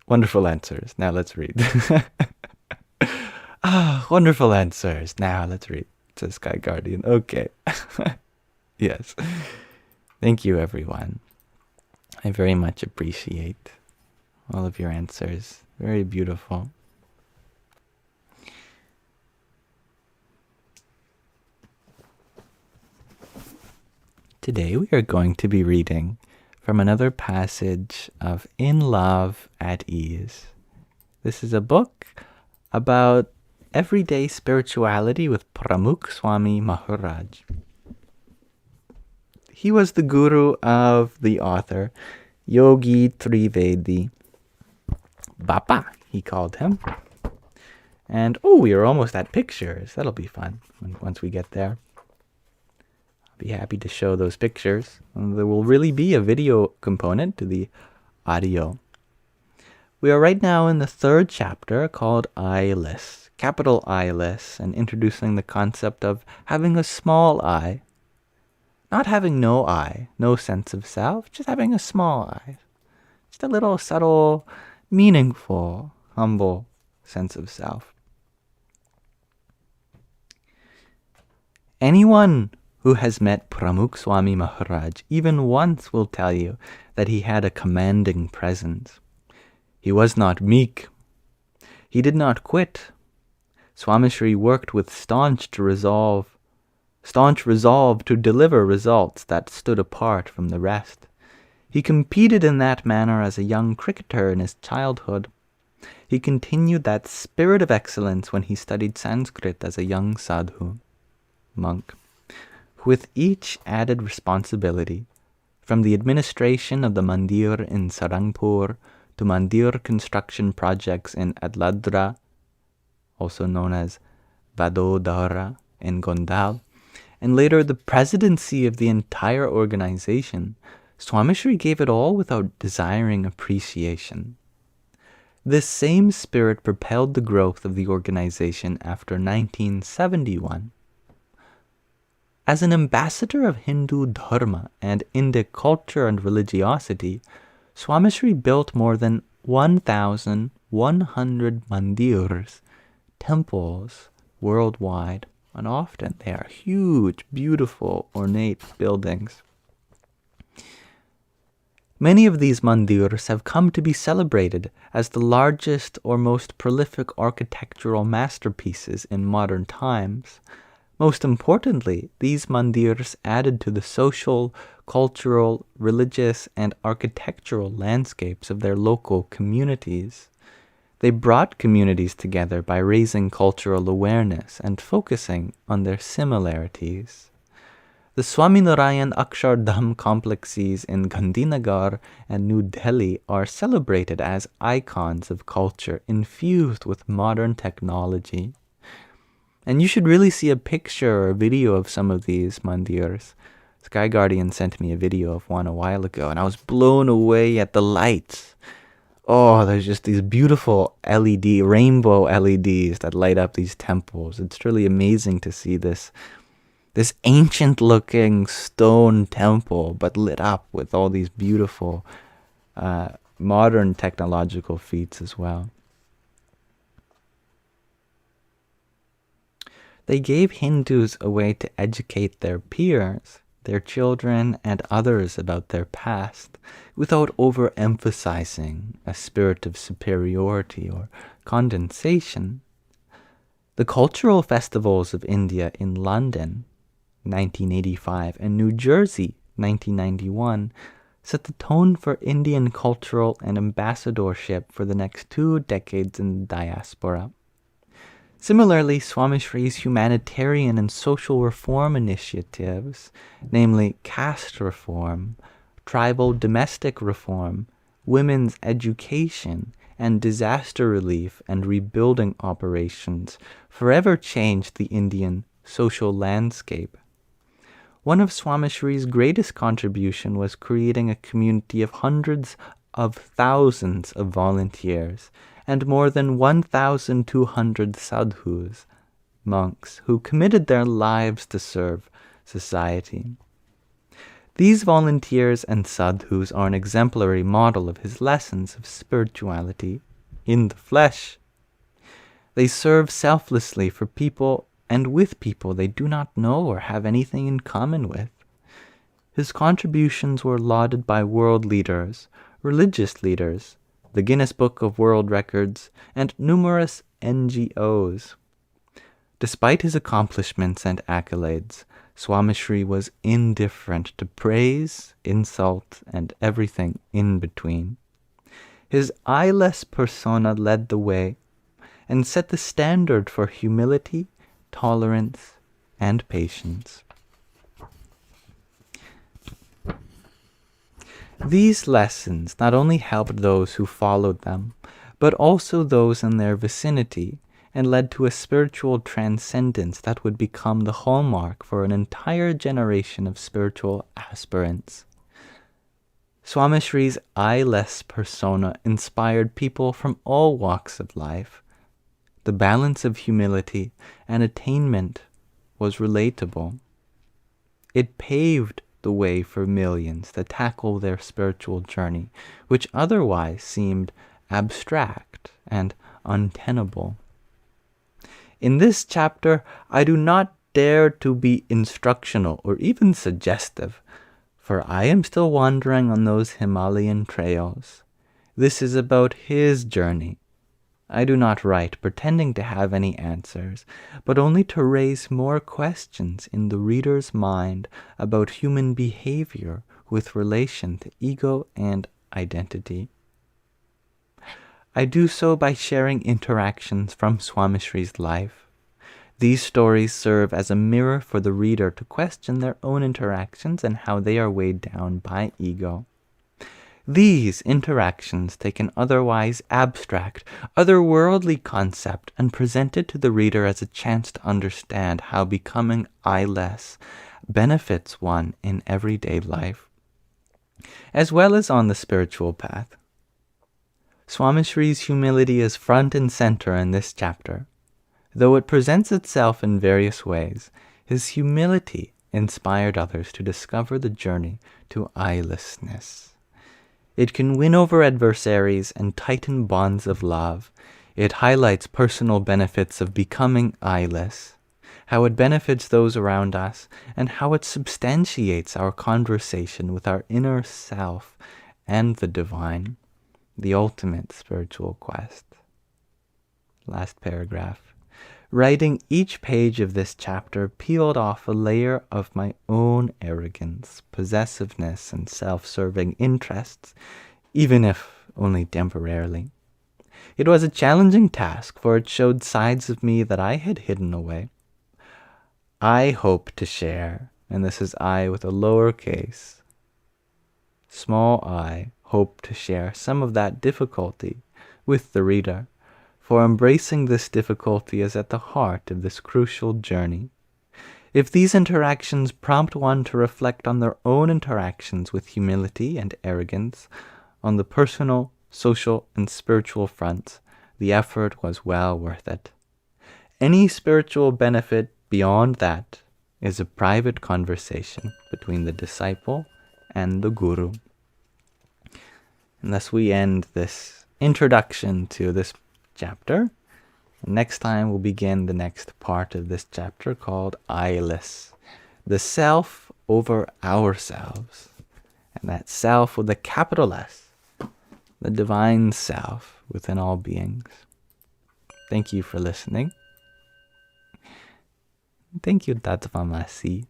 Wonderful answers. Now let's read. Wonderful answers. Now let's read, says Sky Guardian. Okay. Yes. Thank you, everyone. I very much appreciate all of your answers. Very beautiful. Today we are going to be reading from another passage of In Love at Ease. This is a book about everyday spirituality with Pramukh Swami Maharaj. He was the guru of the author, Yogi Trivedi. Bapa, he called him. And, we are almost at pictures. That'll be fun once we get there. I'll be happy to show those pictures. And there will really be a video component to the audio. We are right now in the third chapter called I-less, capital I-less, and introducing the concept of having a small I. Not having no I, no sense of self, just having a small I. Just a little subtle, meaningful, humble sense of self. Anyone who has met Pramukh Swami Maharaj even once will tell you that he had a commanding presence. He was not meek. He did not quit. Swami Shri worked with staunch resolve to deliver results that stood apart from the rest. He competed in that manner as a young cricketer in his childhood. He continued that spirit of excellence when he studied Sanskrit as a young sadhu, monk. With each added responsibility, from the administration of the mandir in Sarangpur to mandir construction projects in Adladra, also known as Vadodara in Gondal, and later the presidency of the entire organization, Swami Shri gave it all without desiring appreciation. This same spirit propelled the growth of the organization after 1971. As an ambassador of Hindu dharma and Indic culture and religiosity, Swami Shri built more than 1,100 mandirs, temples, worldwide. And often they are huge, beautiful, ornate buildings. Many of these mandirs have come to be celebrated as the largest or most prolific architectural masterpieces in modern times. Most importantly, these mandirs added to the social, cultural, religious, and architectural landscapes of their local communities. They brought communities together by raising cultural awareness and focusing on their similarities. The Swaminarayan Akshardham complexes in Gandhinagar and New Delhi are celebrated as icons of culture infused with modern technology. And you should really see a picture or a video of some of these mandirs. Sky Guardian sent me a video of one a while ago, and I was blown away at the lights. There's just these beautiful rainbow LEDs that light up these temples. It's really amazing to see this ancient-looking stone temple, but lit up with all these beautiful modern technological feats as well. They gave Hindus a way to educate their peers, their children, and others about their past, without overemphasizing a spirit of superiority or condensation. The cultural festivals of India in London, 1985, and New Jersey, 1991, set the tone for Indian cultural and ambassadorship for the next 2 decades in the diaspora. Similarly, Swami Shri's humanitarian and social reform initiatives, namely caste reform, tribal domestic reform, women's education, and disaster relief and rebuilding operations, forever changed the Indian social landscape. One of Swami Shri's greatest contribution was creating a community of hundreds of thousands of volunteers and more than 1,200 sadhus, monks, who committed their lives to serve society. These volunteers and sadhus are an exemplary model of his lessons of spirituality in the flesh. They serve selflessly for people and with people they do not know or have anything in common with. His contributions were lauded by world leaders, religious leaders, the Guinness Book of World Records, and numerous NGOs. Despite his accomplishments and accolades, Swami Shri was indifferent to praise, insult, and everything in between. His I-less persona led the way and set the standard for humility, tolerance, and patience. These lessons not only helped those who followed them, but also those in their vicinity, and led to a spiritual transcendence that would become the hallmark for an entire generation of spiritual aspirants. Swami Shri's I-less persona inspired people from all walks of life. The balance of humility and attainment was relatable. It paved the way for millions to tackle their spiritual journey, which otherwise seemed abstract and untenable. In this chapter, I do not dare to be instructional or even suggestive, for I am still wandering on those Himalayan trails. This is about his journey. I do not write pretending to have any answers, but only to raise more questions in the reader's mind about human behavior with relation to ego and identity. I do so by sharing interactions from Swami Shri's life. These stories serve as a mirror for the reader to question their own interactions and how they are weighed down by ego. These interactions take an otherwise abstract, otherworldly concept and present it to the reader as a chance to understand how becoming I-less benefits one in everyday life, as well as on the spiritual path. Swami Shri's humility is front and center in this chapter. Though it presents itself in various ways, his humility inspired others to discover the journey to I-lessness. It can win over adversaries and tighten bonds of love. It highlights personal benefits of becoming I-less, how it benefits those around us, and how it substantiates our conversation with our inner self and the divine, the ultimate spiritual quest. Last paragraph. Writing each page of this chapter peeled off a layer of my own arrogance, possessiveness, and self-serving interests, even if only temporarily. It was a challenging task, for it showed sides of me that I had hidden away. I hope to share, and this is I with a lowercase, small I, hope to share some of that difficulty with the reader, for embracing this difficulty is at the heart of this crucial journey. If these interactions prompt one to reflect on their own interactions with humility and arrogance, on the personal, social, and spiritual fronts, the effort was well worth it. Any spiritual benefit beyond that is a private conversation between the disciple and the guru. And thus we end this introduction to this chapter. Next time we'll begin the next part of this chapter called I-less, the self over ourselves, and that self with a capital S, the divine self within all beings. Thank you for listening. Thank you, Tatvamasi.